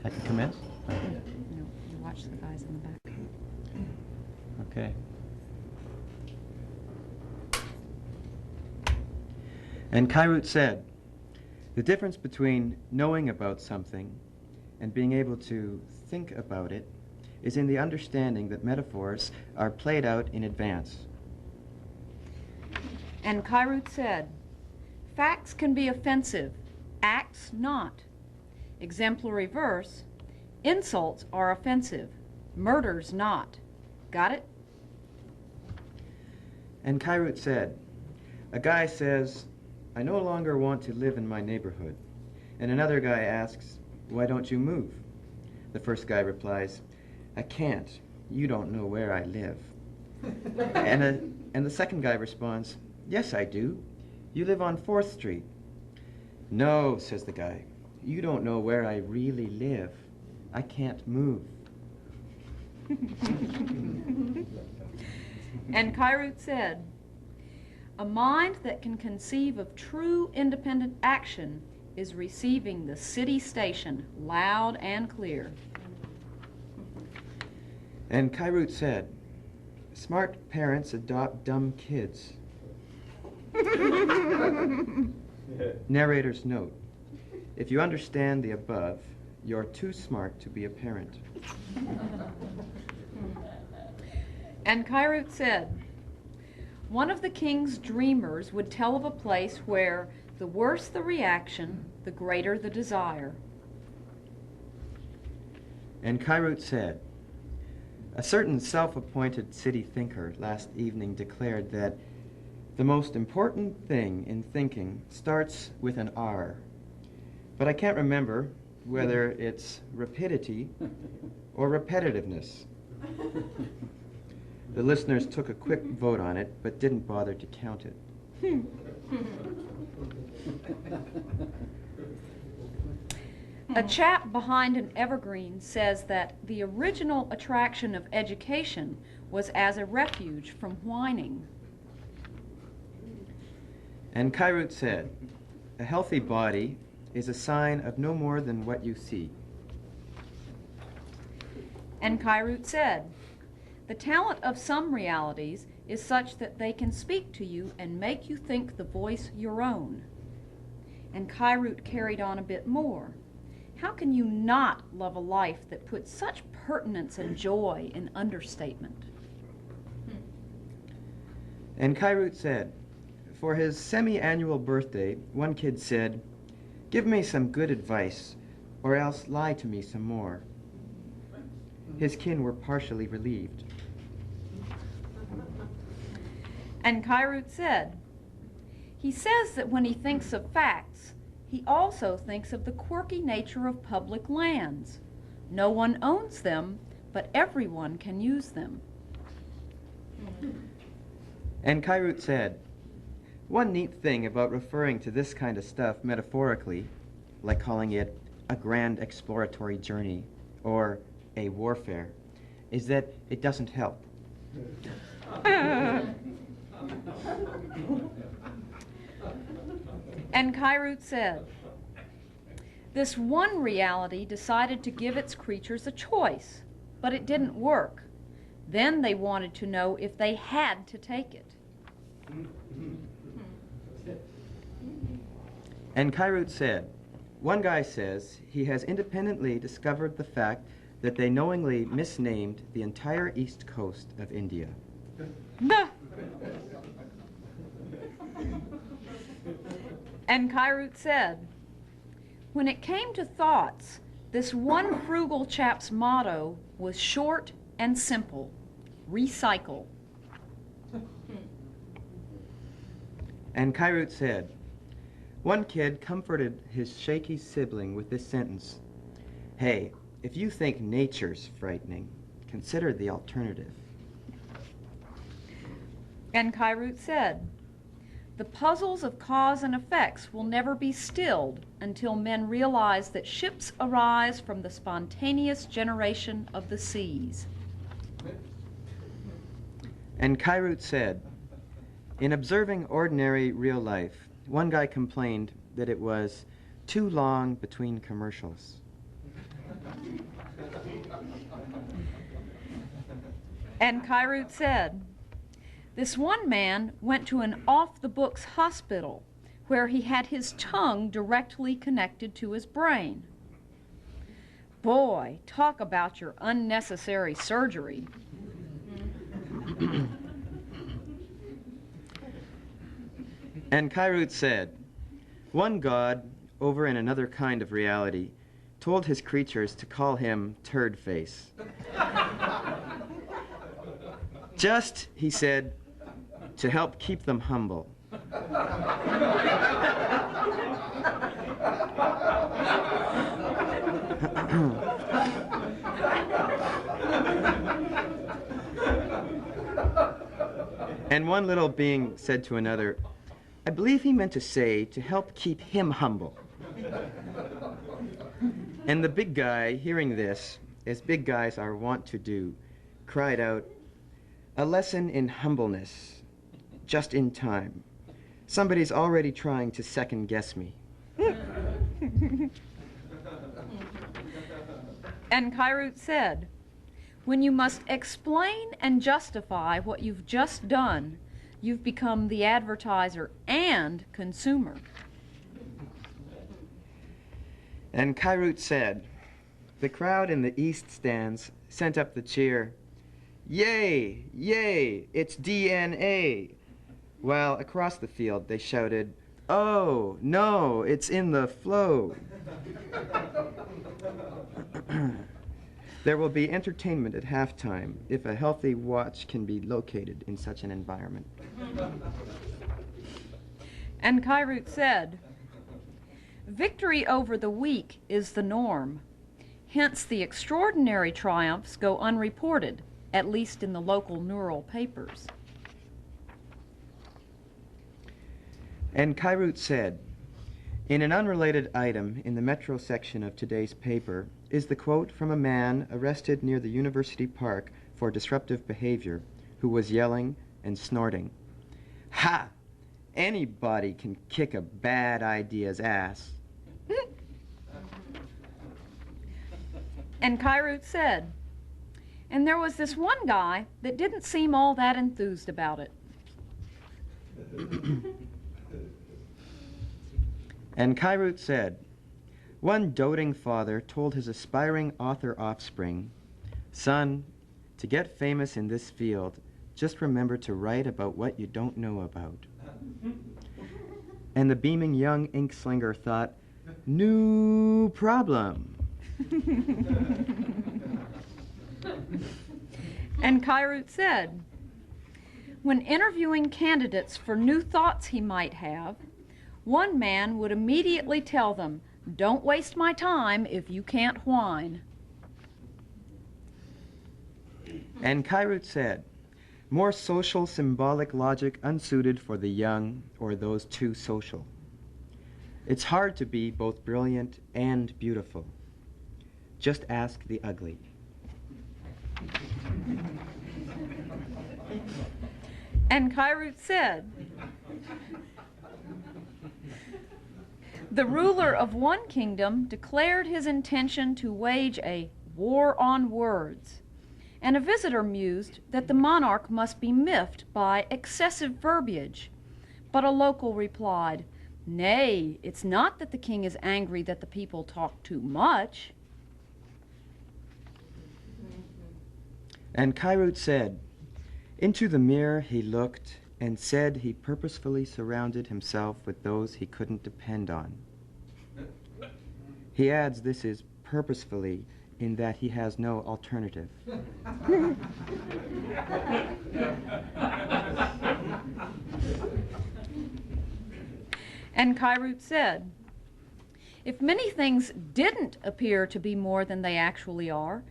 I can commence? No, you watch the guys in the back. Okay. And Kairut said, the difference between knowing about something and being able to think about it is in the understanding that metaphors are played out in advance. And Kairut said, facts can be offensive, acts not. Exemplary verse, insults are offensive, murders not. Got it? And Kairut said, a guy says, I no longer want to live in my neighborhood. And another guy asks, why don't you move? The first guy replies, I can't. You don't know where I live. and the second guy responds, yes, I do. You live on 4th Street. No, says the guy. You don't know where I really live. I can't move. And Kairut said, a mind that can conceive of true independent action is receiving the city station loud and clear. And Kairut said, smart parents adopt dumb kids. Narrator's note, if you understand the above, you're too smart to be a parent. And Kairut said, one of the king's dreamers would tell of a place where the worse the reaction, the greater the desire. And Kairut said, a certain self-appointed city thinker last evening declared that the most important thing in thinking starts with an R. But I can't remember whether it's rapidity or repetitiveness. The listeners took a quick vote on it, but didn't bother to count it. A chap behind an evergreen says that the original attraction of education was as a refuge from whining. And Kairut said, a healthy body is a sign of no more than what you see. And Kairut said, the talent of some realities is such that they can speak to you and make you think the voice your own. And Kairut carried on a bit more. How can you not love a life that puts such pertinence and joy in understatement? And Kairut said, for his semi-annual birthday, one kid said, give me some good advice, or else lie to me some more. His kin were partially relieved. And Kairut said, he says that when he thinks of facts, he also thinks of the quirky nature of public lands. No one owns them, but everyone can use them. And Kairut said, one neat thing about referring to this kind of stuff metaphorically, like calling it a grand exploratory journey or a warfare, is that it doesn't help. And Kairut said, this one reality decided to give its creatures a choice, but it didn't work. Then they wanted to know if they had to take it. And Kairut said, one guy says he has independently discovered the fact that they knowingly misnamed the entire east coast of India. And Kairut said, when it came to thoughts, this one frugal chap's motto was short and simple: recycle. And Kairut said, one kid comforted his shaky sibling with this sentence: hey, if you think nature's frightening, consider the alternative. And Kairut said, the puzzles of cause and effects will never be stilled until men realize that ships arise from the spontaneous generation of the seas. And Kairut said, in observing ordinary real life, one guy complained that it was too long between commercials. And Kairut said, this one man went to an off-the-books hospital where he had his tongue directly connected to his brain. Boy, talk about your unnecessary surgery. And Kairut said, one god, over in another kind of reality, told his creatures to call him Turd Face. Just, he said, to help keep them humble. And one little being said to another, I believe he meant to say to help keep him humble. And the big guy, hearing this, as big guys are wont to do, cried out, a lesson in humbleness, just in time. Somebody's already trying to second guess me. And Kairut said, when you must explain and justify what you've just done, you've become the advertiser and consumer. And Kairut said, the crowd in the east stands sent up the cheer, yay, yay, it's DNA. While across the field they shouted, oh, no, it's in the flow. There will be entertainment at halftime if a healthy watch can be located in such an environment. And Kairut said, victory over the weak is the norm. Hence the extraordinary triumphs go unreported, at least in the local neural papers. And Kairut said, in an unrelated item in the Metro section of today's paper is the quote from a man arrested near the University Park for disruptive behavior who was yelling and snorting. Ha! Anybody can kick a bad idea's ass. And Kairut said, and there was this one guy that didn't seem all that enthused about it. And Kairut said, one doting father told his aspiring author offspring, son, to get famous in this field, just remember to write about what you don't know about. And the beaming young inkslinger thought, new problem. And Kairut said, when interviewing candidates for new thoughts he might have, one man would immediately tell them, don't waste my time if you can't whine. And Kairut said, more social symbolic logic unsuited for the young or those too social. It's hard to be both brilliant and beautiful. Just ask the ugly. And Kairut said, the ruler of one kingdom declared his intention to wage a war on words, and a visitor mused that the monarch must be miffed by excessive verbiage. But a local replied, nay, it's not that the king is angry that the people talk too much. And Kairut said, into the mirror he looked and said he purposefully surrounded himself with those he couldn't depend on. He adds this is purposefully in that he has no alternative. And Kairut said, if many things didn't appear to be more than they actually are,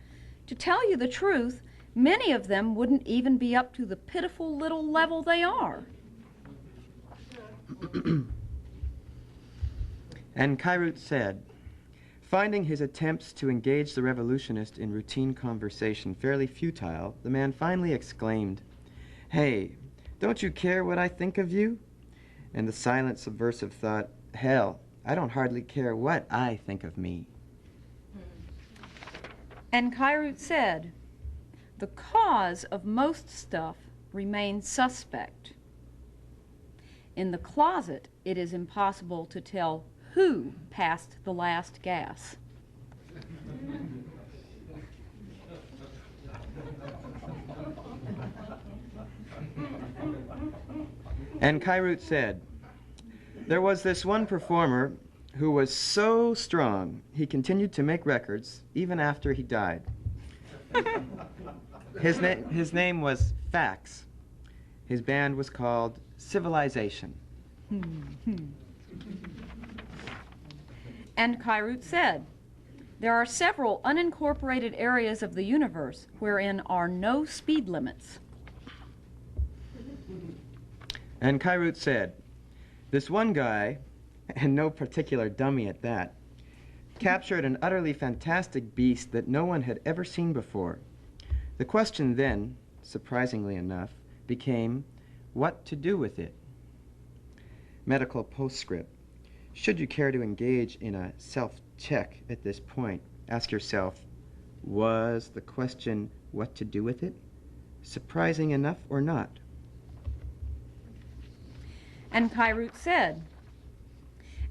to tell you the truth, many of them wouldn't even be up to the pitiful little level they are. And Kairut said, finding his attempts to engage the revolutionist in routine conversation fairly futile, the man finally exclaimed, hey, don't you care what I think of you? And the silent subversive thought, hell, I don't hardly care what I think of me. And Kyrut said, the cause of most stuff remains suspect. In the closet, it is impossible to tell who passed the last gas. And Kyrut said, there was this one performer who was so strong he continued to make records even after he died. His name was Fax. His band was called Civilization. And Kyrut said, there are several unincorporated areas of the universe wherein are no speed limits. And Kyrut said, this one guy, and no particular dummy at that, captured an utterly fantastic beast that no one had ever seen before. The question then, surprisingly enough, became what to do with it. Medical postscript. Should you care to engage in a self-check at this point, ask yourself, was the question what to do with it surprising enough or not? And Kyrut said,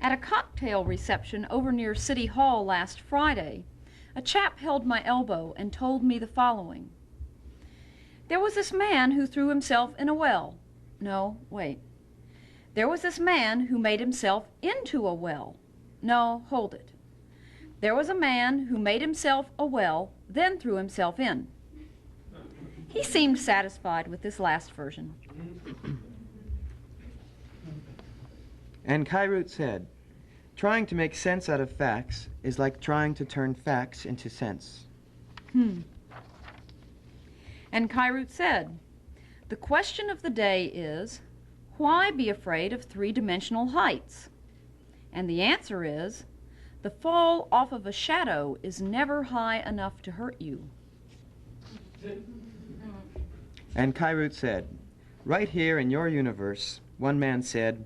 at a cocktail reception over near City Hall last Friday, a chap held my elbow and told me the following. There was this man who threw himself in a well. No, wait. There was this man who made himself into a well. No, hold it. There was a man who made himself a well, then threw himself in. He seemed satisfied with this last version. And Kyrut said, trying to make sense out of facts is like trying to turn facts into sense. And Kyrut said, the question of the day is, why be afraid of three-dimensional heights? And the answer is, the fall off of a shadow is never high enough to hurt you. And Kyrut said, right here in your universe, one man said,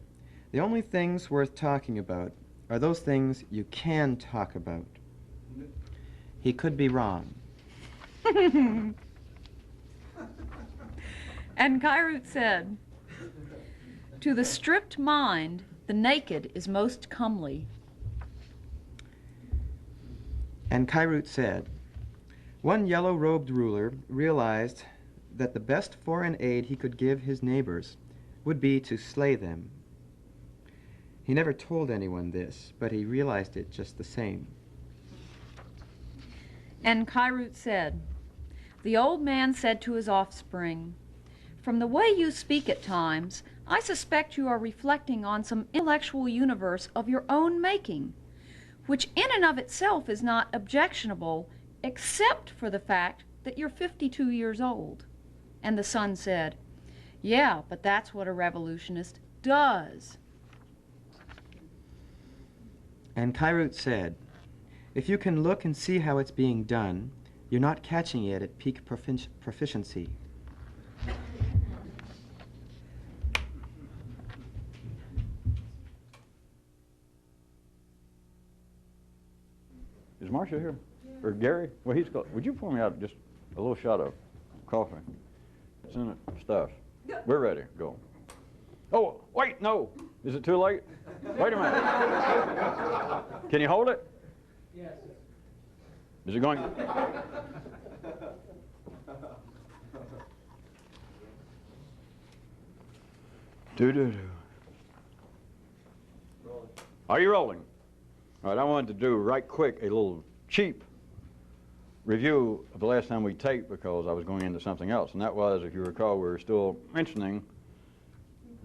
the only things worth talking about are those things you can talk about. He could be wrong. And Kyrut said, to the stripped mind, the naked is most comely. And Kyrut said, one yellow-robed ruler realized that the best foreign aid he could give his neighbors would be to slay them. He never told anyone this, but he realized it just the same. And Kyrut said, the old man said to his offspring, from the way you speak at times, I suspect you are reflecting on some intellectual universe of your own making, which in and of itself is not objectionable, except for the fact that you're 52 years old. And the son said, yeah, but that's what a revolutionist does. And Kyrut said, if you can look and see how it's being done, you're not catching it at peak proficiency. Is Marcia here? Or Gary? Well, he's got, would you pour me out just a little shot of coffee? It's in it, stuff. We're ready, go. Oh, wait, no. Is it too late? Wait a minute. Can you hold it? Yes. Is it going? Do. Are you rolling? All right, I wanted to do right quick a little cheap review of the last time we taped because I was going into something else, and that was, if you recall, we were still mentioning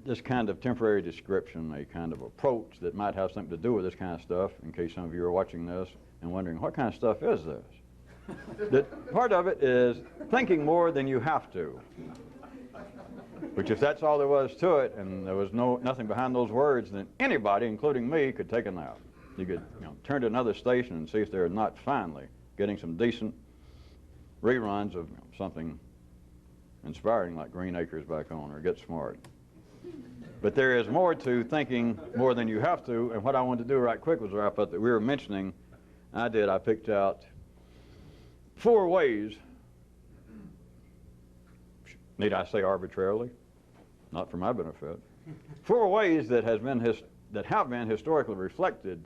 this kind of temporary description, a kind of approach that might have something to do with this kind of stuff, in case some of you are watching this and wondering, what kind of stuff is this? That part of it is thinking more than you have to, which if that's all there was to it, and there was nothing behind those words, then anybody, including me, could take a nap. You could turn to another station and see if they're not finally getting some decent reruns of something inspiring like Green Acres back on, or Get Smart. But there is more to thinking more than you have to, and what I wanted to do right quick was wrap up that we were mentioning. I picked out 4 ways, need I say arbitrarily? Not for my benefit. 4 ways that have been historically reflected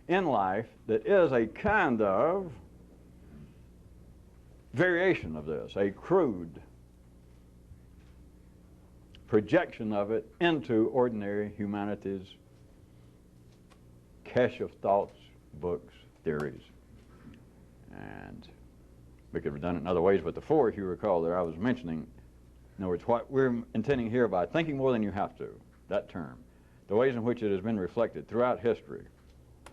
in life that is a kind of variation of this, a crude projection of it into ordinary humanity's cache of thoughts, books, theories. And we could have done it in other ways, but the 4, if you recall, that I was mentioning, in other words, what we're intending here by thinking more than you have to, that term, the ways in which it has been reflected throughout history,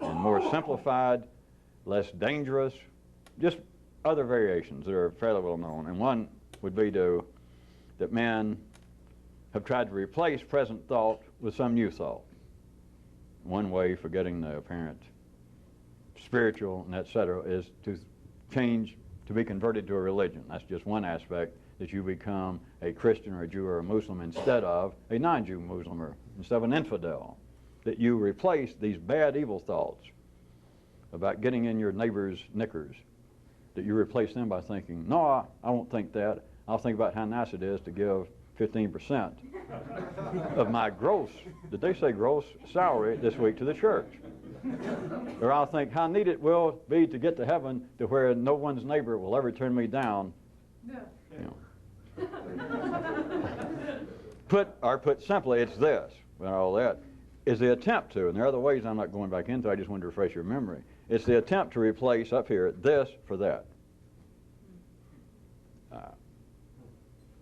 in more simplified, less dangerous, just other variations that are fairly well known. And one would be that men have tried to replace present thought with some new thought. One way for getting the apparent spiritual and etc. is to change, to be converted to a religion. That's just one aspect, that you become a Christian or a Jew or a Muslim instead of a non-Jew Muslim or instead of an infidel. That you replace these bad, evil thoughts about getting in your neighbor's knickers, that you replace them by thinking, no, I won't think that. I'll think about how nice it is to give 15% of my gross, did they say gross salary this week to the church? Or I'll think how neat it will be to get to heaven to where no one's neighbor will ever turn me down. You know. Put simply, it's this, and all that, is the attempt to, and there are other ways I'm not going back into, I just want to refresh your memory. It's the attempt to replace up here this for that.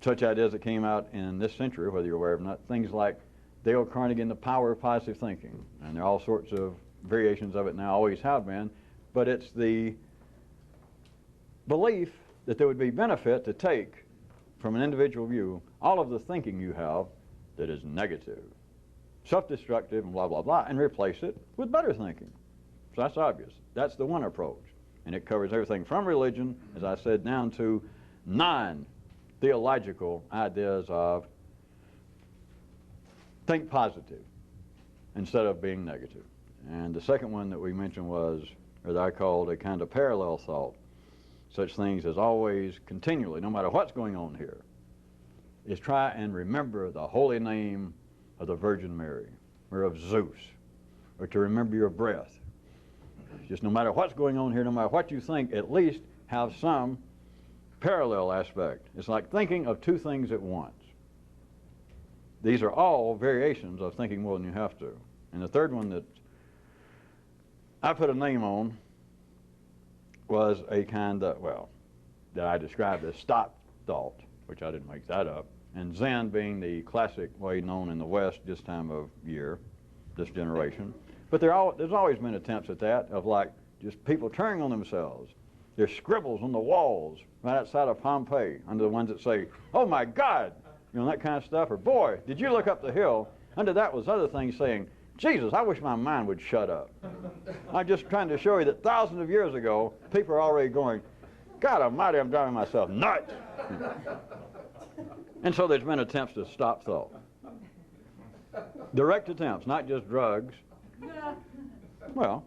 Such ideas that came out in this century, whether you're aware of or not, things like Dale Carnegie and the power of positive thinking. And there are all sorts of variations of it now, always have been, but it's the belief that there would be benefit to take from an individual view all of the thinking you have that is negative, self-destructive, and blah, blah, blah, and replace it with better thinking. So that's obvious. That's the one approach. And it covers everything from religion, as I said, down to non-theological ideas of think positive instead of being negative. And the second one that we mentioned was, or that I called a kind of parallel thought, such things as always, continually, no matter what's going on here, is try and remember the holy name of the Virgin Mary, or of Zeus, or to remember your breath. Just no matter what's going on here, no matter what you think, at least have some parallel aspect. It's like thinking of 2 things at once. These are all variations of thinking more than you have to. And the third one that I put a name on was a kind of, well, that I described as stop thought, which I didn't make that up, and Zen being the classic way known in the West this time of year, this generation. But there's always been attempts at that, of like just people turning on themselves. There's scribbles on the walls right outside of Pompeii under the ones that say, oh my God, you know, that kind of stuff, or boy, did you look up the hill? Under that was other things saying, Jesus, I wish my mind would shut up. I'm just trying to show you that thousands of years ago, people are already going, God almighty, I'm driving myself nuts. And so there's been attempts to stop thought. Direct attempts, not just drugs. Well,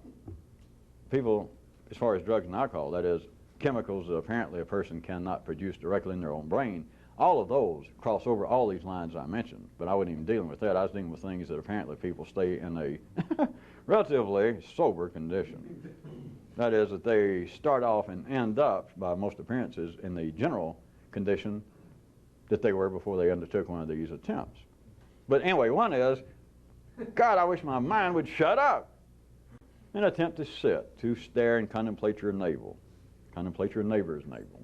people, as far as drugs and alcohol, that is, chemicals that apparently a person cannot produce directly in their own brain, all of those cross over all these lines I mentioned. But I wasn't even dealing with that. I was dealing with things that apparently people stay in a relatively sober condition. That is, that they start off and end up, by most appearances, in the general condition that they were before they undertook one of these attempts. But anyway, one is, God, I wish my mind would shut up. An attempt to sit, to stare and contemplate your navel, contemplate your neighbor's navel.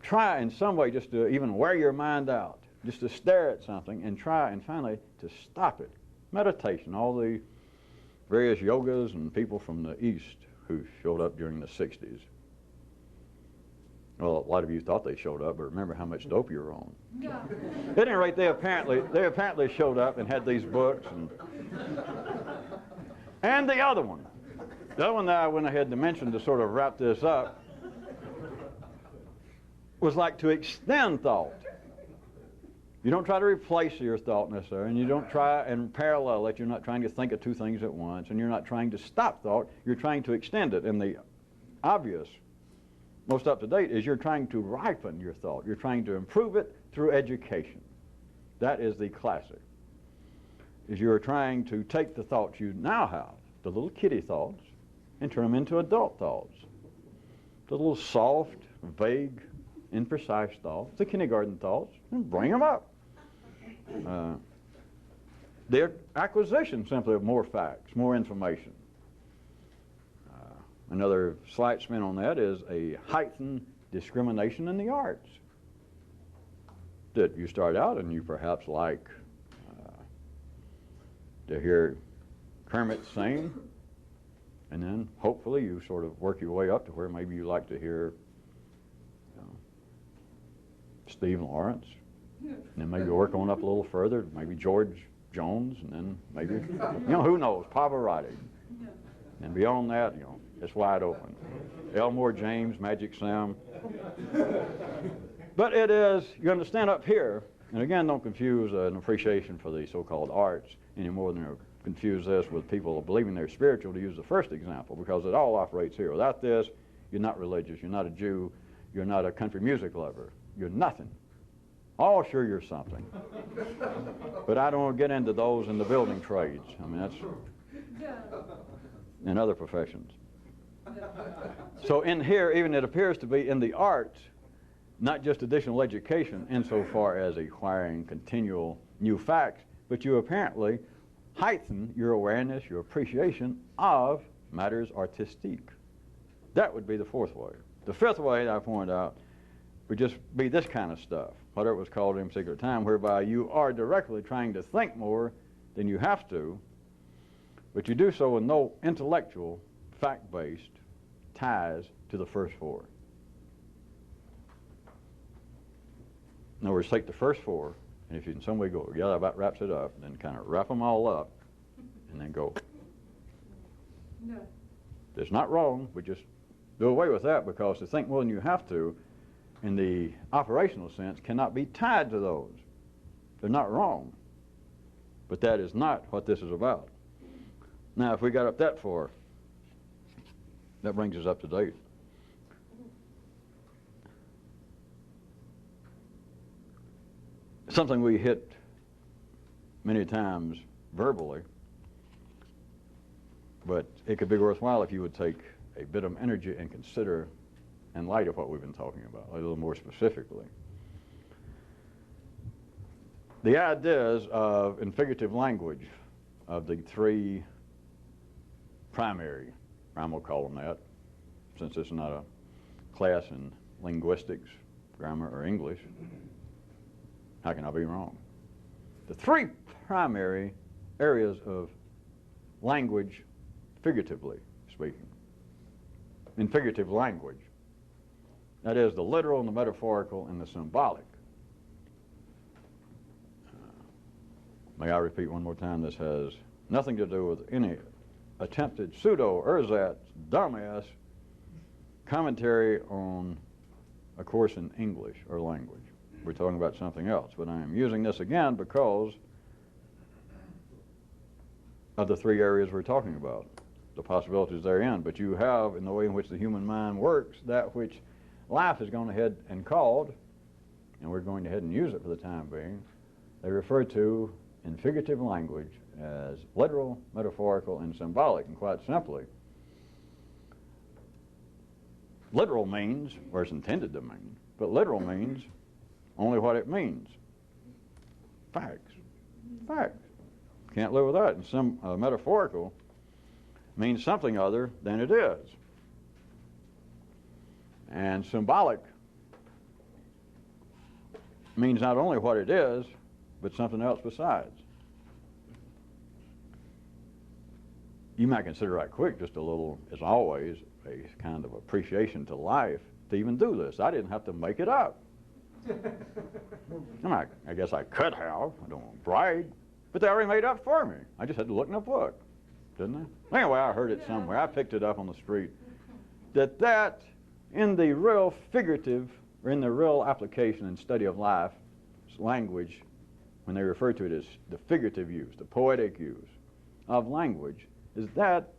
Try in some way just to even wear your mind out, just to stare at something and try and finally to stop it. Meditation, all the various yogas and people from the East who showed up during the 60s. Well, a lot of you thought they showed up, but remember how much dope you were on. Yeah. At any rate, they apparently showed up and had these books. And the other one that I went ahead to mention to sort of wrap this up, was like to extend thought. You don't try to replace your thought necessarily, and you don't try and parallel it. You're not trying to think of 2 things at once, and you're not trying to stop thought. You're trying to extend it in the obvious most up to date is you're trying to ripen your thought. You're trying to improve it through education. That is the classic. Is you're trying to take the thoughts you now have, the little kiddie thoughts, and turn them into adult thoughts. The little soft, vague, imprecise thoughts, the kindergarten thoughts, and bring them up. Their acquisition simply of more facts, more information. Another slight spin on that is a heightened discrimination in the arts. That you start out and you perhaps like to hear Kermit sing, and then hopefully you sort of work your way up to where maybe you like to hear Steve Lawrence, and then maybe work on up a little further, maybe George Jones, and then maybe, who knows, Pavarotti. And beyond that, it's wide open. Elmore James, Magic Sam. But it is, you understand up here, and again, don't confuse an appreciation for the so-called arts any more than confuse this with people believing they're spiritual, to use the first example, because it all operates here. Without this, you're not religious, you're not a Jew, you're not a country music lover, you're nothing. Oh, sure, you're something. But I don't want to get into those in the building trades. I mean, that's in other professions. So in here, even it appears to be in the arts, not just additional education insofar as acquiring continual new facts, but you apparently heighten your awareness, your appreciation of matters artistique. That would be the fourth way. The fifth way that I pointed out would just be this kind of stuff, whatever it was called in a particular time, whereby you are directly trying to think more than you have to, but you do so with no intellectual, fact-based ties to the first four. In other words, take the first four, and if you in some way go, yeah, that about wraps it up, then kind of wrap them all up, and then go. No. It's not wrong, but just do away with that, because to think more than you have to, in the operational sense, cannot be tied to those. They're not wrong, but that is not what this is about. Now, if we got up that far, that brings us up to date. Something we hit many times verbally, but it could be worthwhile if you would take a bit of energy and consider in light of what we've been talking about, a little more specifically. The ideas of, in figurative language, of the three primary, I'm going to call them that, since it's not a class in linguistics, grammar, or English. How can I be wrong? The three primary areas of language, figuratively speaking, in figurative language, that is the literal and the metaphorical and the symbolic. May I repeat one more time, this has nothing to do with any attempted pseudo-ersatz, dumbass commentary on a course in English or language. We're talking about something else, but I am using this again because of the three areas we're talking about, the possibilities therein. But you have, in the way in which the human mind works, that which life has gone ahead and called, and we're going ahead and use it for the time being, they refer to in figurative language as literal, metaphorical, and symbolic. And quite simply, literal means where it's intended to mean, but literal means only what it means. Facts. Facts. Can't live without it. And some metaphorical means something other than it is. And symbolic means not only what it is, but something else besides. You might consider right quick just a little, as always, a kind of appreciation to life to even do this. I didn't have to make it up. I guess I could have. I don't want to brag. But they already made up for me. I just had to look in a book, didn't I? Anyway, I heard it somewhere. I picked it up on the street. That in the real figurative, or in the real application and study of life, language, when they refer to it as the figurative use, the poetic use of language, is that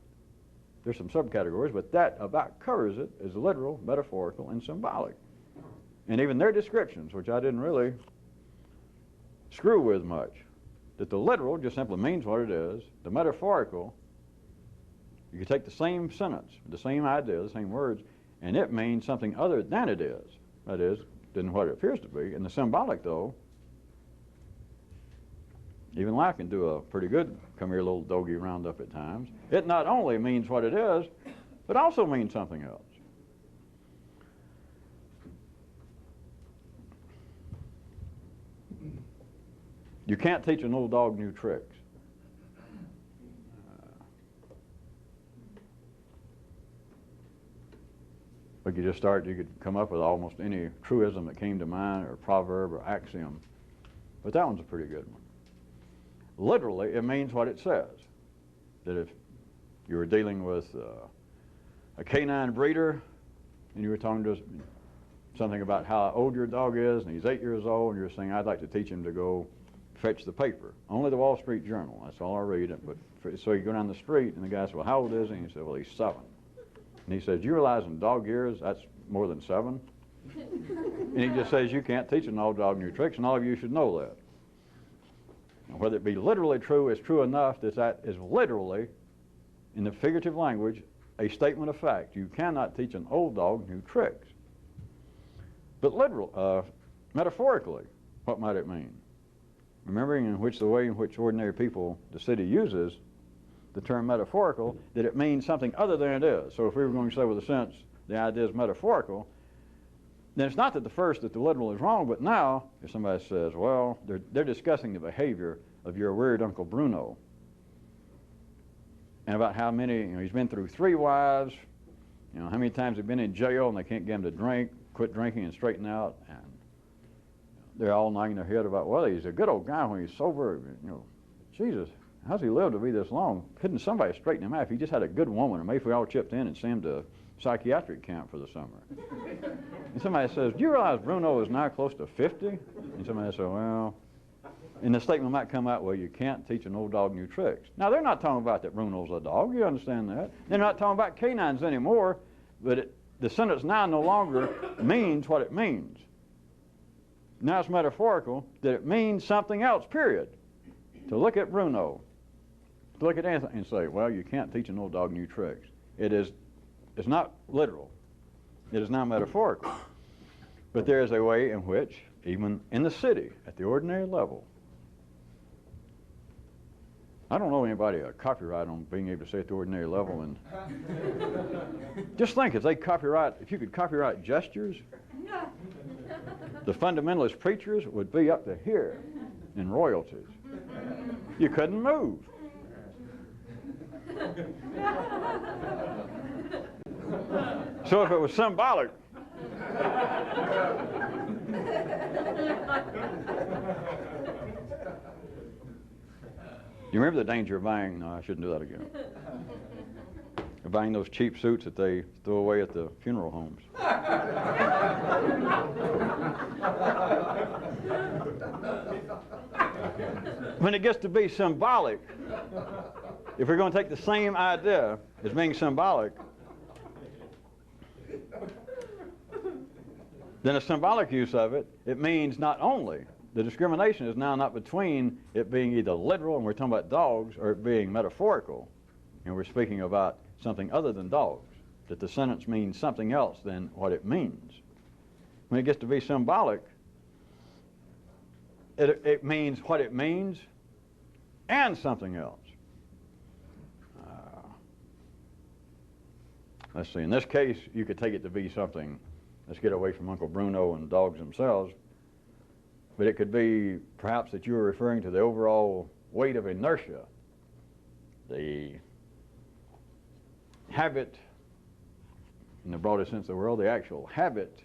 There's some subcategories, but that about covers it as literal, metaphorical, and symbolic. And even their descriptions, which I didn't really screw with much, that the literal just simply means what it is. The metaphorical, you could take the same sentence, the same idea, the same words, and it means something other than it is. That is, than what it appears to be. And the symbolic, though, even life can do a pretty good come here little doggy roundup at times. It not only means what it is, but also means something else. You can't teach an old dog new tricks. But you just start, you could come up with almost any truism that came to mind, or proverb, or axiom. But that one's a pretty good one. Literally, it means what it says. That if you were dealing with a canine breeder, and you were talking to us something about how old your dog is, and he's 8 years old, and you're saying, I'd like to teach him to go fetch the paper. Only the Wall Street Journal, that's all I read. But so you go down the street, and the guy said, well, how old is he? And he said, well, he's 7. And he says, do you realize in dog years, that's more than 7? And he just says, you can't teach an old dog new tricks, and all of you should know that. And whether it be literally true is true enough that that is literally, in the figurative language, a statement of fact. You cannot teach an old dog new tricks. But metaphorically, what might it mean? Remembering the way in which ordinary people, the city uses the term metaphorical, that it means something other than it is. So if we were going to say with a sense the idea is metaphorical, then it's not that the literal is wrong, but now if somebody says, well, they're discussing the behavior of your weird Uncle Bruno, and about how many, he's been through 3 wives, how many times he's been in jail and they can't get him to quit drinking and straighten out, and they're all knocking their head about, well, he's a good old guy when he's sober, Jesus, how's he lived to be this long? Couldn't somebody straighten him out if he just had a good woman, or maybe if we all chipped in and sent him to psychiatric camp for the summer? And somebody says, do you realize Bruno is now close to 50? And somebody says, well, and the statement might come out, well, you can't teach an old dog new tricks. Now, they're not talking about that Bruno's a dog. You understand that. They're not talking about canines anymore, but the sentence now no longer means what it means. Now it's metaphorical that it means something else, period. To look at Bruno, to look at anything and say, well, you can't teach an old dog new tricks. It's not literal. It is now metaphorical. But there is a way in which, even in the city, at the ordinary level, I don't know anybody a copyright on being able to say at the ordinary level. And just think, if you could copyright gestures, the fundamentalist preachers would be up to here in royalties. You couldn't move. So if it was symbolic, you remember the danger of buying, no, I shouldn't do that again, of buying those cheap suits that they throw away at the funeral homes. When it gets to be symbolic, if we're going to take the same idea as being symbolic, then a symbolic use of it, it means not only, the discrimination is now not between it being either literal, and we're talking about dogs, or it being metaphorical, and we're speaking about something other than dogs, that the sentence means something else than what it means. When it gets to be symbolic, it means what it means and something else. Let's see, in this case, you could take it to be something, let's get away from Uncle Bruno and dogs themselves, but it could be perhaps that you were referring to the overall weight of inertia, the habit, in the broadest sense of the world, the actual habit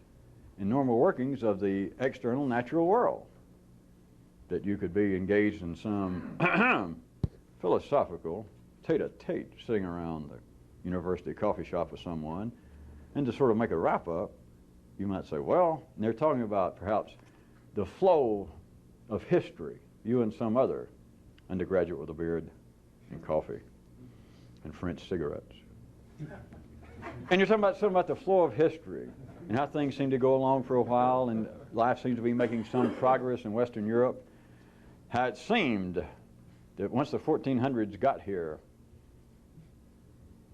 in normal workings of the external natural world, that you could be engaged in some philosophical tete-a-tete sitting around the university coffee shop with someone, and to sort of make a wrap-up, you might say, well, and they're talking about perhaps the flow of history, you and some other undergraduate with a beard and coffee and French cigarettes. And you're talking about something about the flow of history and how things seem to go along for a while and life seems to be making some progress in Western Europe. How it seemed that once the 1400s got here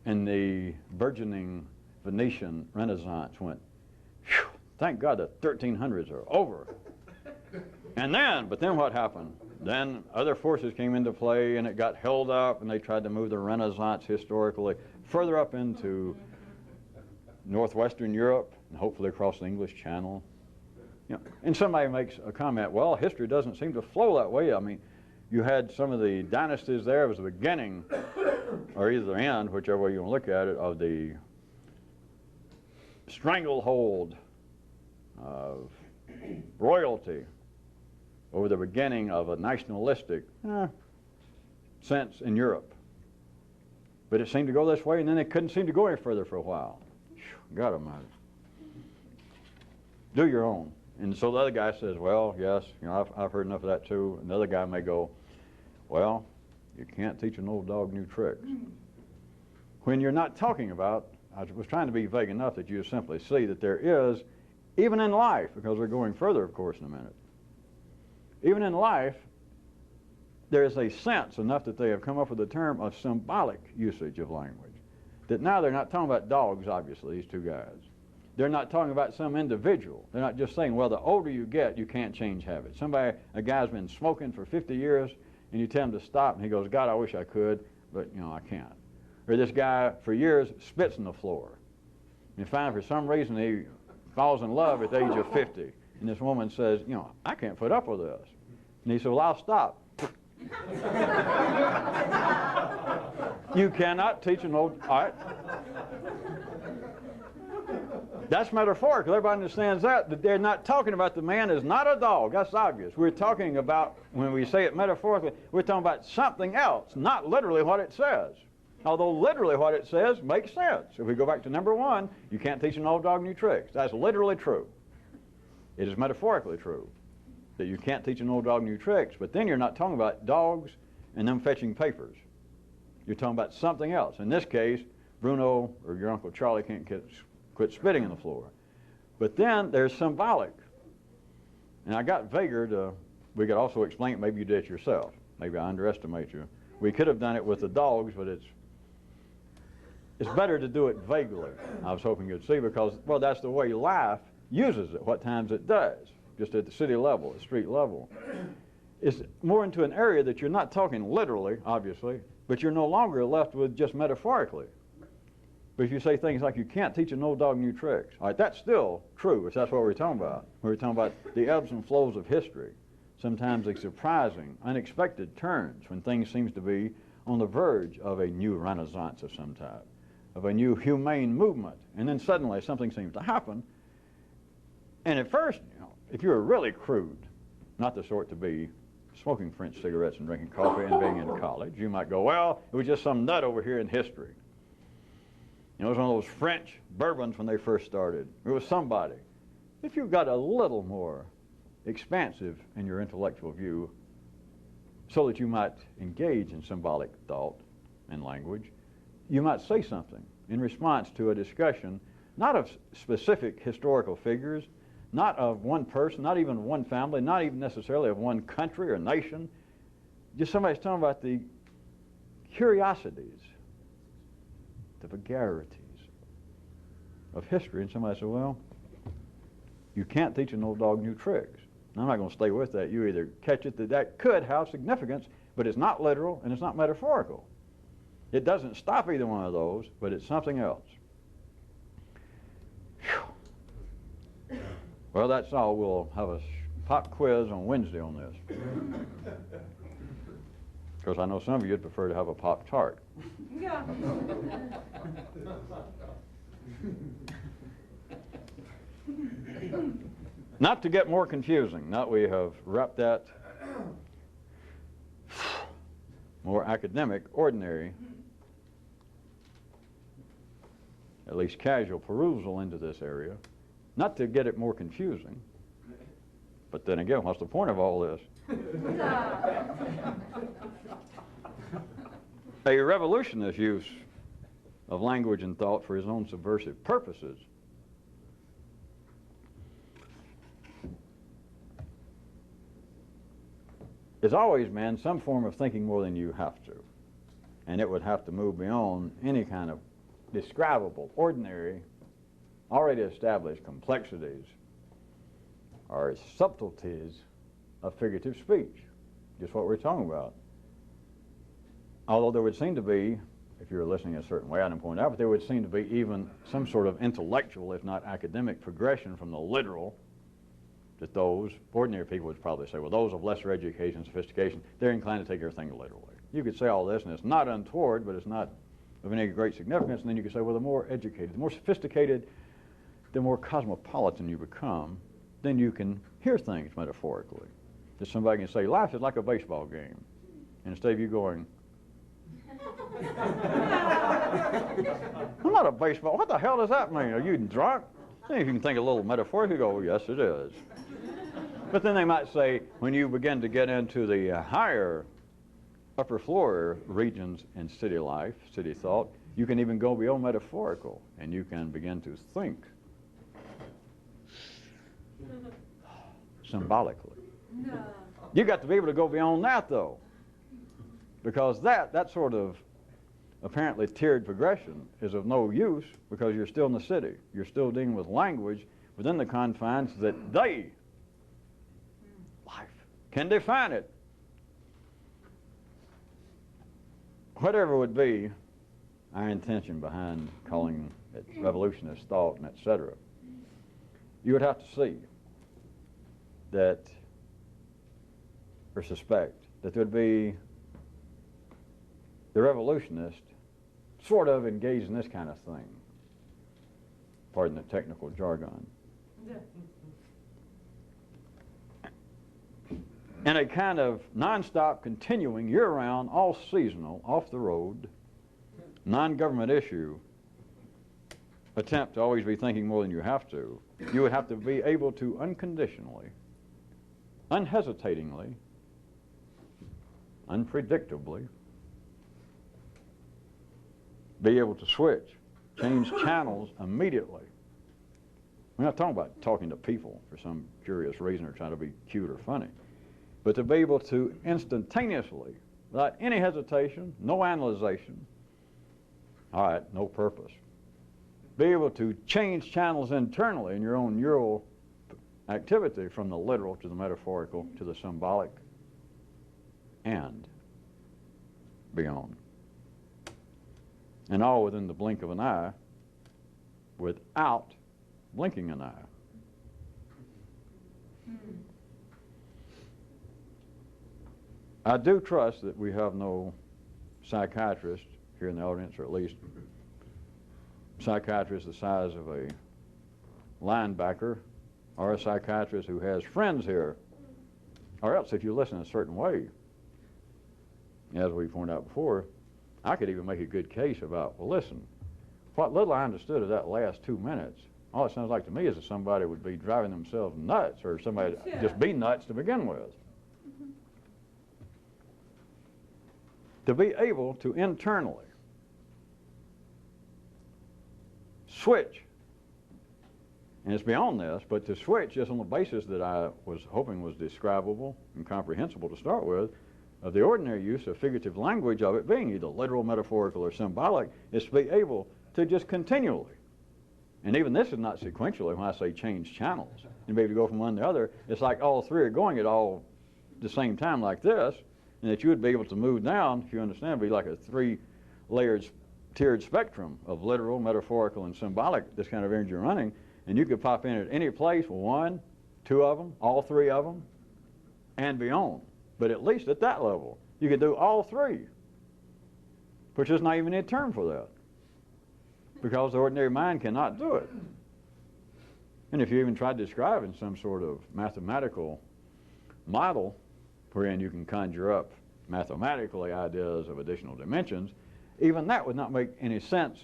and the burgeoning Venetian Renaissance went, whew, thank God the 1300s are over. But then what happened? Then other forces came into play and it got held up and they tried to move the Renaissance historically further up into northwestern Europe and hopefully across the English Channel. You know, and somebody makes a comment, well, history doesn't seem to flow that way. I mean, you had some of the dynasties there. It was the beginning, or either the end, whichever way you want to look at it, of the stranglehold of royalty over the beginning of a nationalistic sense in Europe. But it seemed to go this way, and then it couldn't seem to go any further for a while. God Almighty. Do your own. And so the other guy says, well, yes, you know, I've heard enough of that too. And the other guy may go, well, you can't teach an old dog new tricks. When you're not talking about, I was trying to be vague enough that you simply see that there is, even in life, because we're going further, of course, in a minute, even in life, there is a sense enough that they have come up with the term of symbolic usage of language. That now they're not talking about dogs, obviously, these two guys. They're not talking about some individual. They're not just saying, well, the older you get, you can't change habits. A guy's been smoking for 50 years, and you tell him to stop, and he goes, God, I wish I could, but, you know, I can't. Or this guy, for years, spits on the floor. And you find for some reason he falls in love at the age of 50. And this woman says, you know, I can't put up with this. And he said, well, I'll stop. You cannot teach an old, all right. That's metaphorical. Everybody understands that they're not talking about the man is not a dog. That's obvious. We're talking about, when we say it metaphorically, we're talking about something else, not literally what it says. Although literally what it says makes sense. If we go back to number 1, you can't teach an old dog new tricks. That's literally true. It is metaphorically true that you can't teach an old dog new tricks, but then you're not talking about dogs and them fetching papers. You're talking about something else. In this case, Bruno or your Uncle Charlie can't quit spitting on the floor. But then there's symbolic. And I got vaguer we could also explain it, maybe you did it yourself. Maybe I underestimate you. We could have done it with the dogs, but it's better to do it vaguely. I was hoping you'd see because, well, that's the way life uses it, what times it does, just at the city level, the street level. It's more into an area that you're not talking literally, obviously, but you're no longer left with just metaphorically. But if you say things like, you can't teach an old dog new tricks, all right, that's still true, if that's what we're talking about. We're talking about the ebbs and flows of history, sometimes the surprising, unexpected turns when things seems to be on the verge of a new renaissance of some type, of a new humane movement, and then suddenly something seems to happen. And at first, you know, if you were really crude, not the sort to be smoking French cigarettes and drinking coffee and being in college, you might go, well, it was just some nut over here in history. You know, it was one of those French bourbons when they first started. It was somebody. If you got a little more expansive in your intellectual view so that you might engage in symbolic thought and language, you might say something in response to a discussion, not of specific historical figures, not of one person, not even one family, not even necessarily of one country or nation. Just somebody's talking about the curiosities, the vagaries of history, and somebody said, well, you can't teach an old dog new tricks. And I'm not going to stay with that. You either catch it that could have significance, but it's not literal and it's not metaphorical. It doesn't stop either one of those, but it's something else. Whew. Well, that's all. We'll have a pop quiz on Wednesday on this. Because I know some of you would prefer to have a Pop-Tart. Yeah. Not to get more confusing, now we have wrapped that more academic, ordinary, at least casual perusal into this area, not to get it more confusing, but then again, what's the point of all this? A revolutionist use of language and thought for his own subversive purposes. It's always meant some form of thinking more than you have to. And it would have to move beyond any kind of describable, ordinary, already established complexities or subtleties of figurative speech, just what we're talking about. Although there would seem to be, if you were listening a certain way, I didn't point out, but there would seem to be even some sort of intellectual, if not academic, progression from the literal that those ordinary people would probably say, well, those of lesser education and sophistication, they're inclined to take everything literally. You could say all this, and it's not untoward, but it's not of any great significance, and then you could say, well, the more educated, the more sophisticated, the more cosmopolitan you become, then you can hear things metaphorically. That somebody can say, life is like a baseball game. And instead of you going, I'm not a baseball, what the hell does that mean? Are you drunk? Then if you can think a little metaphorically, you go, yes, it is. But then they might say, when you begin to get into the higher upper floor regions in city life, city thought, you can even go beyond metaphorical, and you can begin to think symbolically. No. You got to be able to go beyond that, though, because that sort of apparently tiered progression is of no use because you're still in the city. You're still dealing with language within the confines that they, life, can define it. Whatever would be our intention behind calling it revolutionist thought and etc., you would have to see that, or suspect, that there would be the revolutionist sort of engaged in this kind of thing. Pardon the technical jargon. And a kind of nonstop, continuing, year-round, all seasonal, off-the-road, non-government issue attempt to always be thinking more than you have to. You would have to be able to unconditionally, unhesitatingly, unpredictably be able to switch, change channels immediately. We're not talking about talking to people for some curious reason or trying to be cute or funny, but to be able to instantaneously, without any hesitation, no analyzation, all right, no purpose, be able to change channels internally in your own neural activity from the literal to the metaphorical to the symbolic and beyond. And all within the blink of an eye without blinking an eye. I do trust that we have no psychiatrist here in the audience, or at least psychiatrist the size of a linebacker, or a psychiatrist who has friends here, or else if you listen a certain way, as we pointed out before, I could even make a good case about, well, listen, what little I understood of that last 2 minutes, all it sounds like to me is that somebody would be driving themselves nuts, or somebody just be nuts to begin with. To be able to internally switch, and it's beyond this, but to switch just on the basis that I was hoping was describable and comprehensible to start with, of the ordinary use of figurative language of it being either literal, metaphorical, or symbolic, is to be able to just continually, and even this is not sequentially when I say change channels, and be able to go from one to the other, it's like all three are going at all the same time like this, and that you would be able to move down, if you understand, be like a three-layered, tiered spectrum of literal, metaphorical, and symbolic, this kind of energy running, and you could pop in at any place, one, two of them, all three of them, and beyond. But at least at that level, you could do all three, which is not even a term for that, because the ordinary mind cannot do it. And if you even try to describe in some sort of mathematical model, wherein you can conjure up mathematically ideas of additional dimensions, even that would not make any sense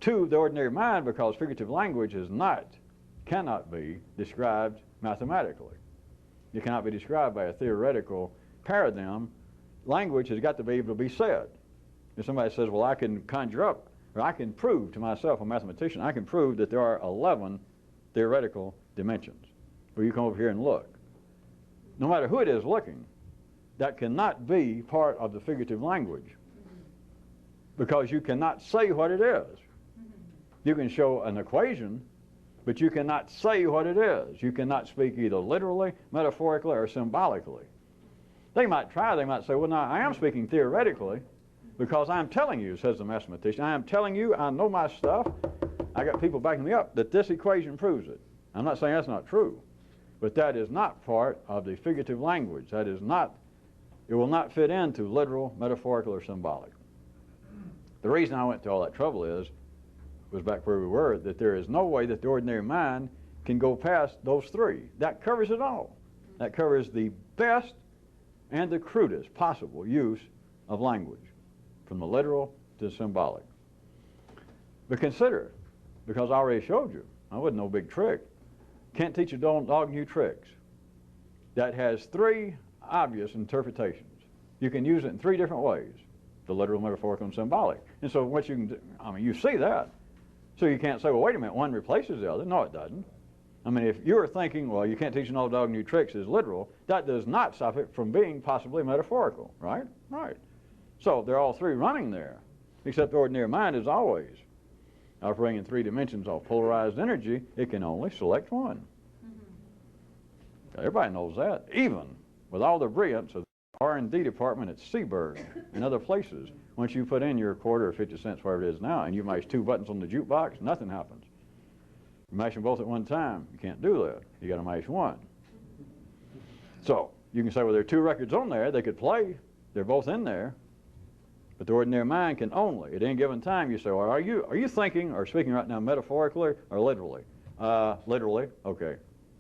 to the ordinary mind, because figurative language cannot be described mathematically. It cannot be described by a theoretical paradigm. Language has got to be able to be said. If somebody says, well, I can conjure up or I can prove to myself, a mathematician, I can prove that there are 11 theoretical dimensions. Where you come over here and look. No matter who it is looking, that cannot be part of the figurative language, because you cannot say what it is. You can show an equation, but you cannot say what it is. You cannot speak either literally, metaphorically, or symbolically. They might try, they might say, well, now I am speaking theoretically, because I'm telling you, says the mathematician, I am telling you, I know my stuff, I got people backing me up, that this equation proves it. I'm not saying that's not true, but that is not part of the figurative language. That is not, it will not fit into literal, metaphorical, or symbolic. The reason I went to all that trouble was back where we were, that there is no way that the ordinary mind can go past those three. That covers it all. That covers the best and the crudest possible use of language, from the literal to the symbolic. But consider, because I already showed you, I wasn't no big trick. Can't teach a dog new tricks. That has three obvious interpretations. You can use it in three different ways, the literal, metaphorical, and symbolic. And so what you can do, I mean, you see that. So you can't say, well, wait a minute, one replaces the other. No, it doesn't. I mean, if you were thinking, well, you can't teach an old dog new tricks is literal, that does not stop it from being possibly metaphorical, right? Right. So they're all three running there, except the ordinary mind is always operating in three dimensions of polarized energy. It can only select one. Everybody knows that, even with all the brilliance of the R&D department at Seaburg and other places. Once you put in your quarter or 50 cents, whatever it is now, and you mash two buttons on the jukebox, nothing happens. You mash them both at one time, you can't do that. You got to mash one. So you can say, well, there are two records on there. They could play. They're both in there. But the ordinary mind can only, at any given time, you say, well, are you thinking or speaking right now metaphorically or literally? Literally, okay.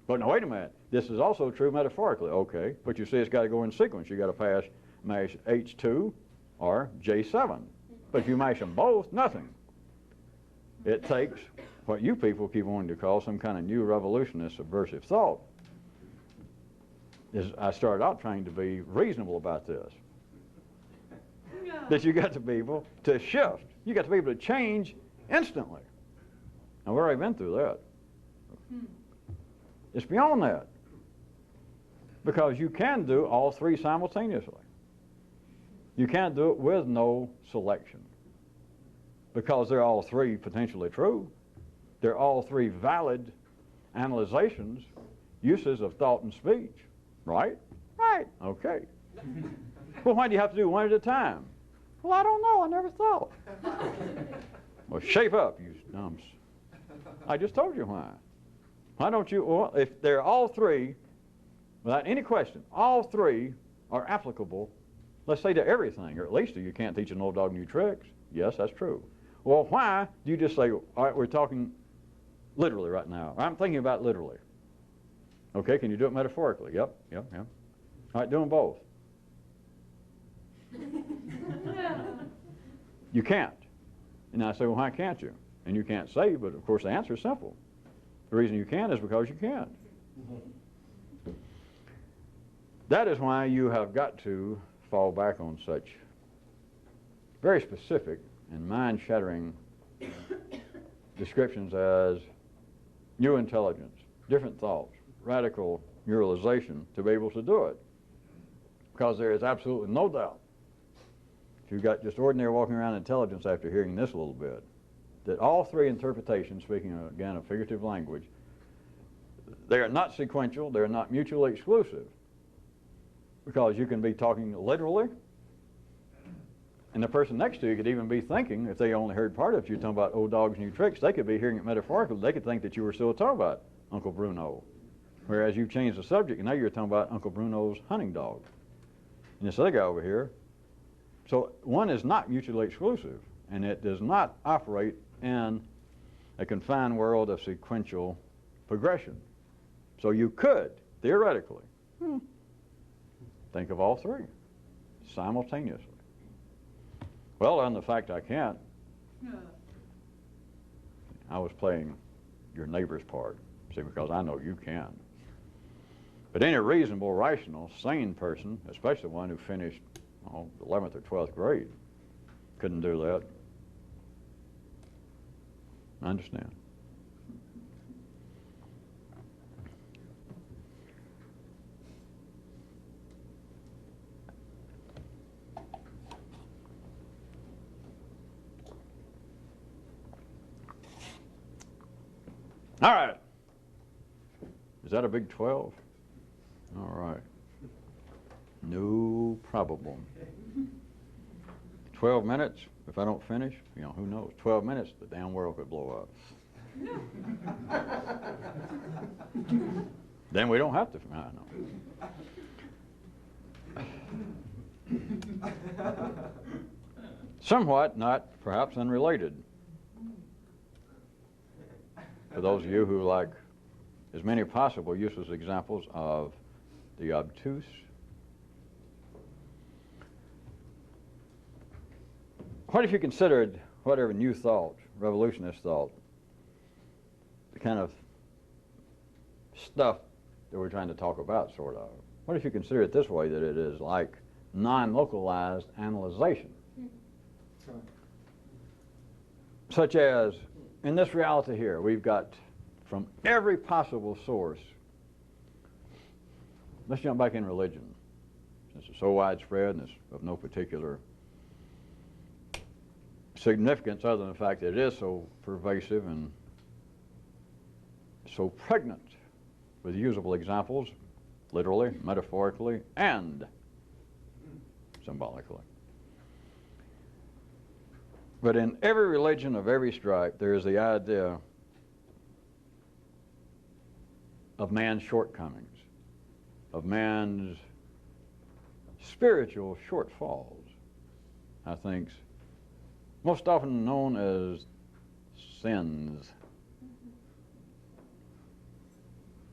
But now, wait a minute. This is also true metaphorically, okay. But you see, it's got to go in sequence. You got to mash H2 or J7. But if you mash them both, nothing. It takes what you people keep wanting to call some kind of new revolutionist subversive thought. I started out trying to be reasonable about this. That you got to be able to shift. You got to be able to change instantly. Now, we've already been through that. It's beyond that. Because you can do all three simultaneously. You can't do it with no selection. Because they're all three potentially true. They're all three valid analyzations, uses of thought and speech. Right? Right. Okay. Well, why do you have to do one at a time? Well, I don't know. I never thought. Well, shape up, you dumps. I just told you why. Why don't you, well, if they're all three, without any question, all three are applicable, let's say to everything, or at least you can't teach an old dog new tricks. Yes, that's true. Well, why do you just say, all right, we're talking literally right now. I'm thinking about literally. Okay, can you do it metaphorically? Yep. All right, do them both. You can't. And I say, well, why can't you? And you can't say, but of course the answer is simple. The reason you can't is because you can't. That is why you have got to fall back on such very specific and mind-shattering descriptions as new intelligence, different thoughts, radical neuralization to be able to do it. Because there is absolutely no doubt, if you've got just ordinary walking around intelligence after hearing this a little bit, that all three interpretations, speaking again of figurative language, they are not sequential, they're not mutually exclusive. Because you can be talking literally, and the person next to you could even be thinking, if they only heard part of it, you're talking about old dogs, new tricks, they could be hearing it metaphorically. They could think that you were still talking about Uncle Bruno. Whereas you've changed the subject, and now you're talking about Uncle Bruno's hunting dog. And this other guy over here. So one is not mutually exclusive, and it does not operate in a confined world of sequential progression. So you could, theoretically, think of all three simultaneously. Well, on the fact I can't, I was playing your neighbor's part, see, because I know you can. But any reasonable, rational, sane person, especially one who finished 11th or 12th grade, couldn't do that. I understand. All right. Is that a big 12? All right. No problem. 12 minutes, if I don't finish, who knows? 12 minutes, the damn world could blow up. Then we don't have to, I know. Somewhat, not perhaps unrelated. For those of you who like as many possible useless examples of the obtuse, what if you considered whatever new thought, revolutionist thought, the kind of stuff that we're trying to talk about, sort of. What if you consider it this way, that it is like non-localized analyzation? Such as, in this reality here, we've got from every possible source. Let's jump back in religion, since it's so widespread and it's of no particular significance other than the fact that it is so pervasive and so pregnant with usable examples, literally, metaphorically, and symbolically. But in every religion of every stripe, there is the idea of man's shortcomings, of man's spiritual shortfalls, I think, most often known as sins.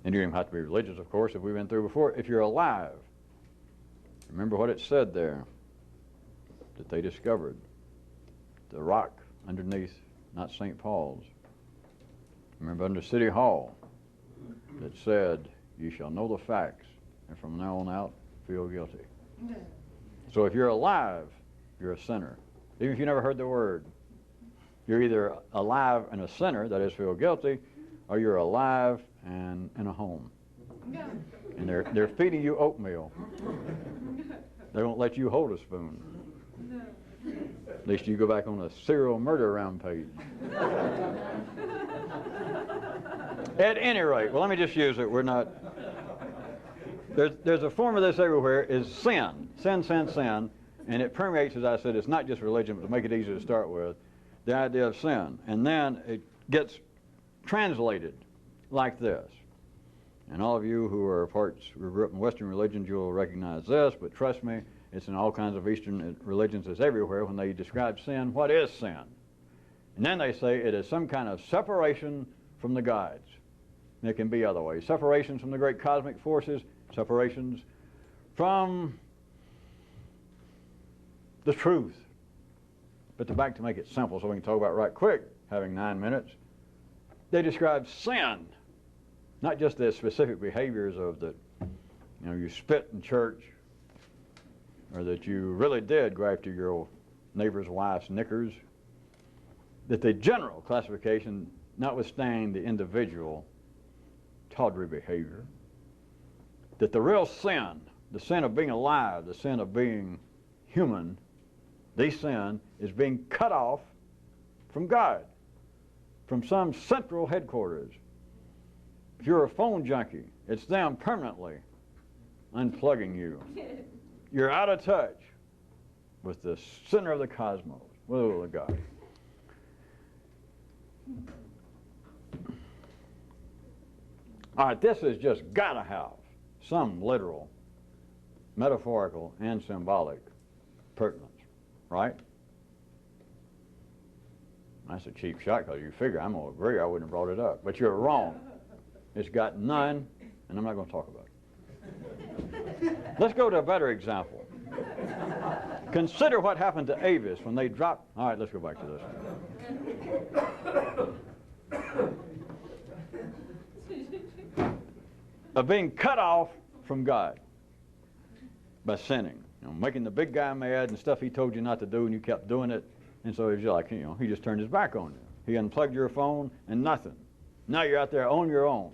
And you don't even have to be religious, of course, if we've been through before. If you're alive, remember what it said there that they discovered. The rock underneath, not St. Paul's. Remember under City Hall that said, you shall know the facts, and from now on out, feel guilty. So if you're alive, you're a sinner. Even if you never heard the word, you're either alive and a sinner, that is, feel guilty, or you're alive and in a home. And they're feeding you oatmeal. They won't let you hold a spoon. At least you go back on a serial murder rampage. At any rate, well, let me just use it. We're not... There's a form of this everywhere, is sin. Sin, sin, sin. And it permeates, as I said, it's not just religion, but to make it easier to start with, the idea of sin. And then it gets translated like this. And all of you who grew up in Western religions, you'll recognize this, but trust me, it's in all kinds of Eastern religions, it's everywhere. When they describe sin, what is sin? And then they say it is some kind of separation from the gods. And it can be other ways. Separations from the great cosmic forces, separations from the truth. But to make it simple so we can talk about it right quick, having 9 minutes, they describe sin, not just the specific behaviors of the, you spit in church, or that you really did go after your neighbor's wife's knickers, that the general classification, notwithstanding the individual tawdry behavior, that the real sin, the sin of being alive, the sin of being human, the sin is being cut off from God, from some central headquarters. If you're a phone junkie, it's them permanently unplugging you. You're out of touch with the center of the cosmos, with the will of God. All right, this has just got to have some literal, metaphorical, and symbolic pertinence, right? That's a cheap shot because you figure I'm going to agree I wouldn't have brought it up. But you're wrong. It's got none, and I'm not going to talk about it. Let's go to a better example. Consider what happened to Avis when they dropped... All right, let's go back to this. Of being cut off from God by sinning. Making the big guy mad and stuff he told you not to do, and you kept doing it. And so he was like, he just turned his back on you. he unplugged your phone, and nothing. Now you're out there on your own.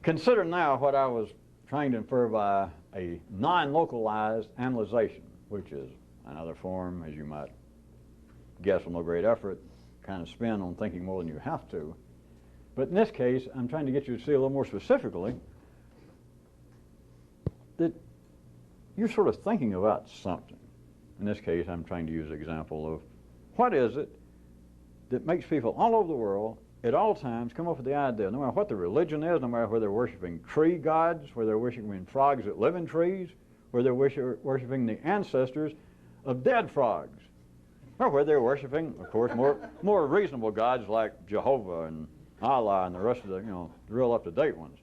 Consider now what I was trying to infer by a non-localized analyzation, which is another form, as you might guess with no great effort, kind of spin on thinking more than you have to. But in this case, I'm trying to get you to see a little more specifically that you're sort of thinking about something. In this case, I'm trying to use an example of what is it that makes people all over the world at all times come up with the idea, no matter what the religion is, no matter whether they're worshiping tree gods, whether they're worshiping frogs that live in trees, whether they're worshiping the ancestors of dead frogs, or whether they're worshiping, of course, more reasonable gods like Jehovah and Allah and the rest of the, the real up-to-date ones.